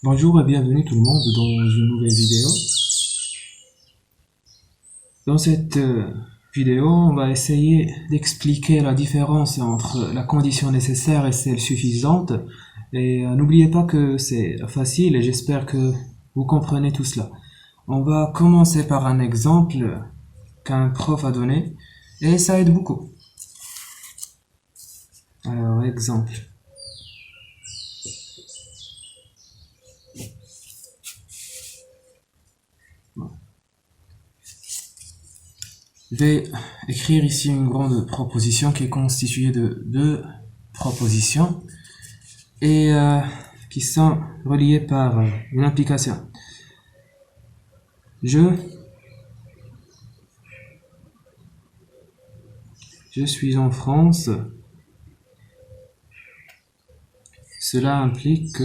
Bonjour et bienvenue tout le monde dans une nouvelle vidéo. Dans cette vidéo, on va essayer d'expliquer la différence entre la condition nécessaire et celle suffisante. Et n'oubliez pas que c'est facile et j'espère que vous comprenez tout cela. On va commencer par un exemple qu'un prof a donné et ça aide beaucoup. Alors, exemple. Je vais écrire ici une grande proposition qui est constituée de deux propositions et qui sont reliées par une implication. Je suis en France. Cela implique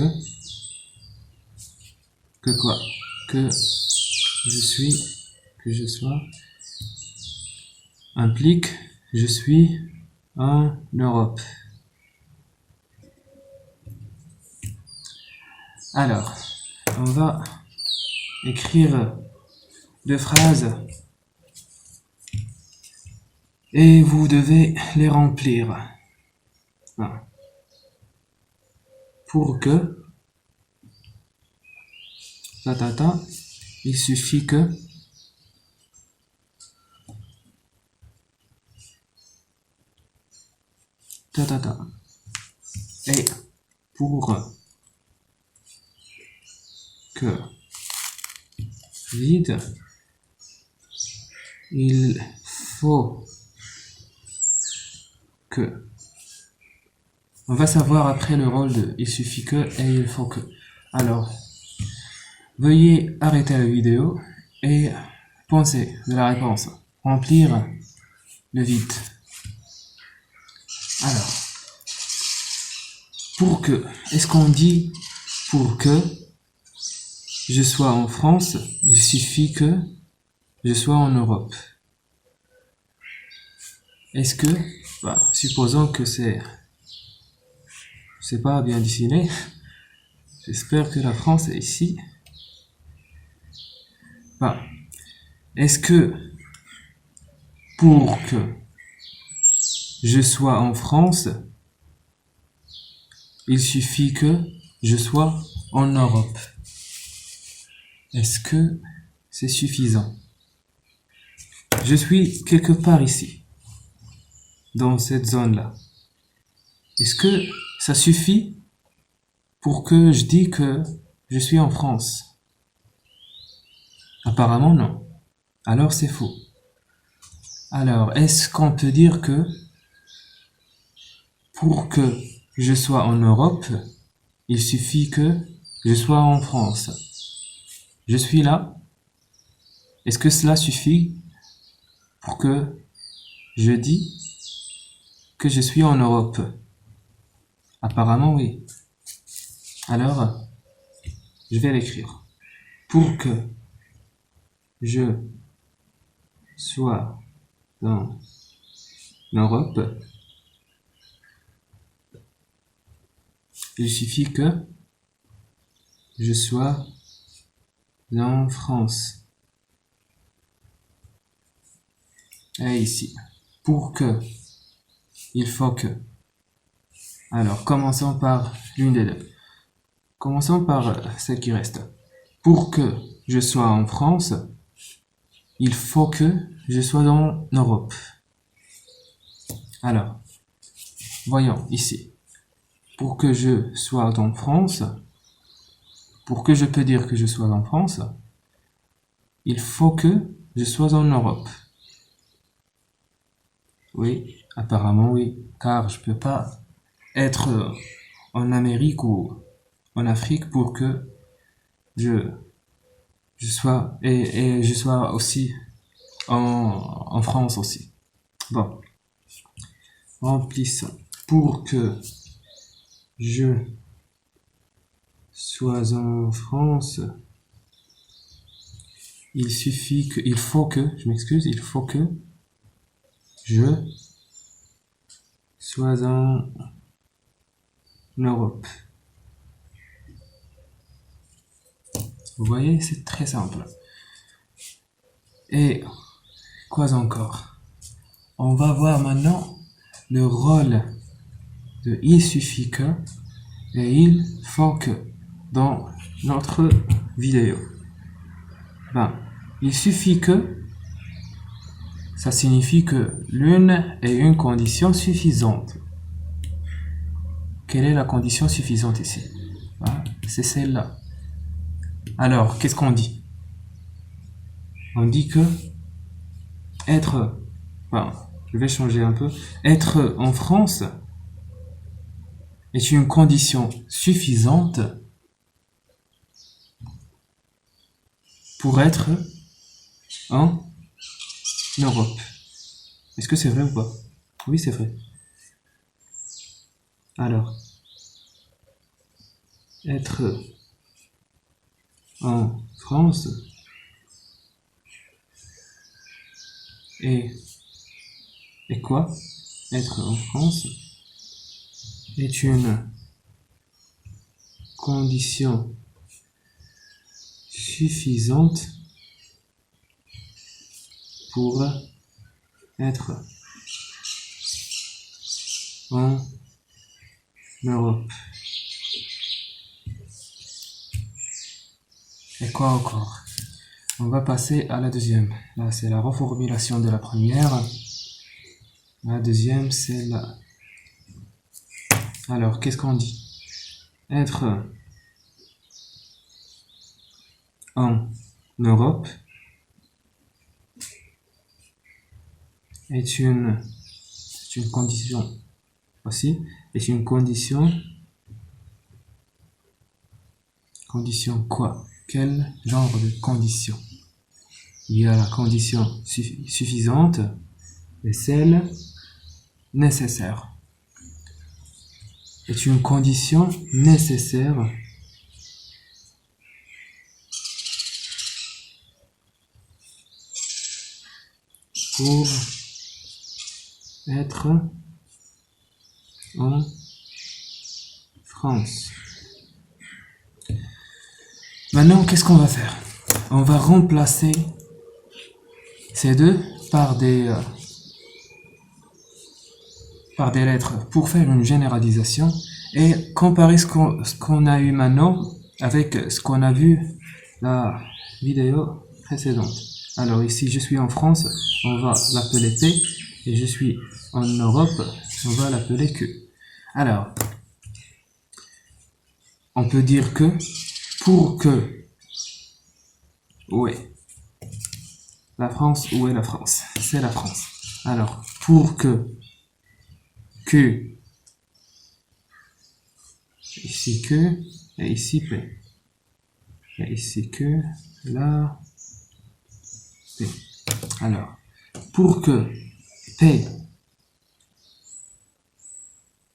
que quoi? Que je sois implique je suis en Europe. Alors, on va écrire deux phrases et vous devez les remplir. Voilà. Pour que il suffit que et pour que vide, il faut que. On va savoir après le rôle de il suffit que et il faut que. Alors, veuillez arrêter la vidéo et penser de la réponse. Remplir le vide. Alors, pour que, est-ce qu'on dit pour que je sois en France, il suffit que je sois en Europe? Est-ce que, supposons que c'est pas bien dessiné, j'espère que la France est ici. Est-ce que pour que je sois en France, il suffit que je sois en Europe? Est-ce que c'est suffisant? Je suis quelque part ici, dans cette zone-là. Est-ce que ça suffit pour que je dise que je suis en France? Apparemment non. Alors c'est faux. Alors, est-ce qu'on peut dire que pour que je sois en Europe, il suffit que je sois en France? Je suis là. Est-ce que cela suffit pour que je dise que je suis en Europe? Apparemment oui. Alors, je vais l'écrire. Pour que je sois dans l'Europe, il suffit que je sois en France. Et ici. Pour que, il faut que. Alors, commençons par l'une des deux. Commençons par celle qui reste. Pour que je sois en France, il faut que je sois en Europe. Alors, voyons ici. Pour que je sois en France, pour que je peux dire que je sois en France, il faut que je sois en Europe. Oui, apparemment oui, car je peux pas être en Amérique ou en Afrique pour que je sois et je sois aussi en France aussi. Bon, remplissons. Pour que je sois en France, il faut que je sois en Europe. Vous voyez, c'est très simple. Et quoi encore? On va voir maintenant le rôle de il suffit que et il faut que dans notre vidéo. Ben, il suffit que, ça signifie que l'une est une condition suffisante. Quelle est la condition suffisante ici? Ben, c'est celle-là. Alors, qu'est-ce qu'on dit? On dit que être, ben, je vais changer un peu, être en France est une condition suffisante pour être en Europe. Est-ce que c'est vrai ou pas? Oui, c'est vrai. Alors, être en France et quoi? Être en France est une condition suffisante pour être en Europe. Et quoi encore? On va passer à la deuxième. Là, c'est la reformulation de la première. La deuxième, c'est la... Alors, qu'est-ce qu'on dit? Être en Europe est une condition aussi, est une condition quoi? Quel genre de condition? Il y a la condition suffisante et celle nécessaire. Est une condition nécessaire pour être en France. Maintenant, qu'est-ce qu'on va faire? On va remplacer ces deux par des lettres pour faire une généralisation et comparer ce qu'on a eu maintenant avec ce qu'on a vu la vidéo précédente. Alors ici, je suis en France, on va l'appeler P, et je suis en Europe, on va l'appeler Q. Alors, on peut dire que pour que... Où est la France? Où est la France? C'est la France. Alors, pour que Q, ici Q, et ici P. Et ici Q, là, P. Alors, pour que P...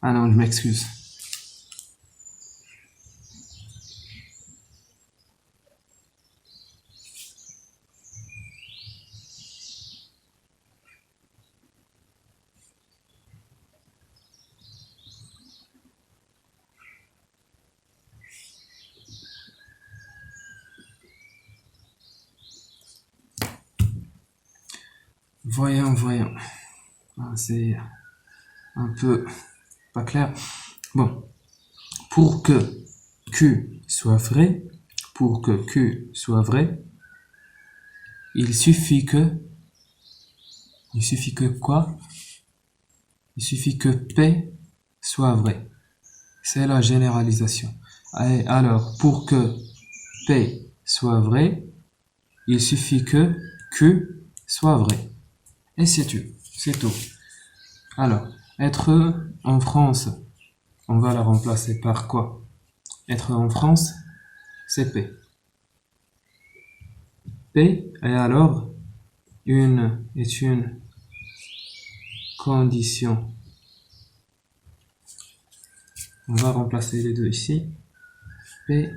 Ah non, je m'excuse. Voyons. Ah, c'est un peu pas clair. Bon, pour que Q soit vrai, il suffit que quoi? Il suffit que P soit vrai. C'est la généralisation. Et alors, pour que P soit vrai, il suffit que Q soit vrai. Et c'est tout. Alors, être en France, on va la remplacer par quoi? Être en France, c'est P. P est alors une condition. On va remplacer les deux ici. P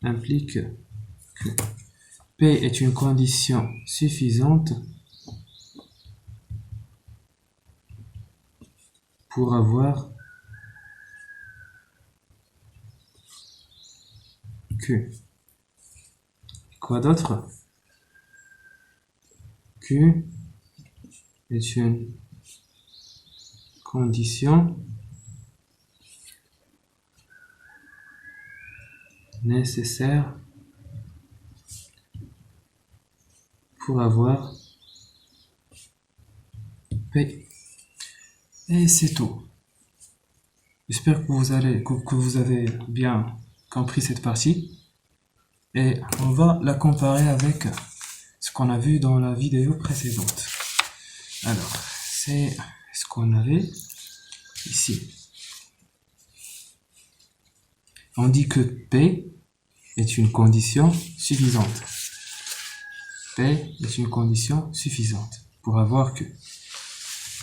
implique que P est une condition suffisante pour avoir Q. quoi d'autre? Q est une condition nécessaire pour avoir P. Et c'est tout. J'espère que vous avez bien compris cette partie. Et on va la comparer avec ce qu'on a vu dans la vidéo précédente. Alors, c'est ce qu'on avait ici. On dit que P est une condition suffisante. P est une condition suffisante pour avoir Q.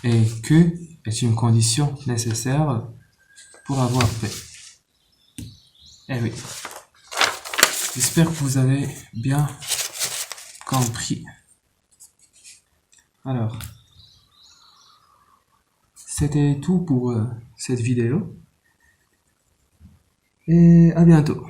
Et Q est une condition nécessaire pour avoir P. Eh oui. J'espère que vous avez bien compris. Alors, c'était tout pour cette vidéo. Et à bientôt.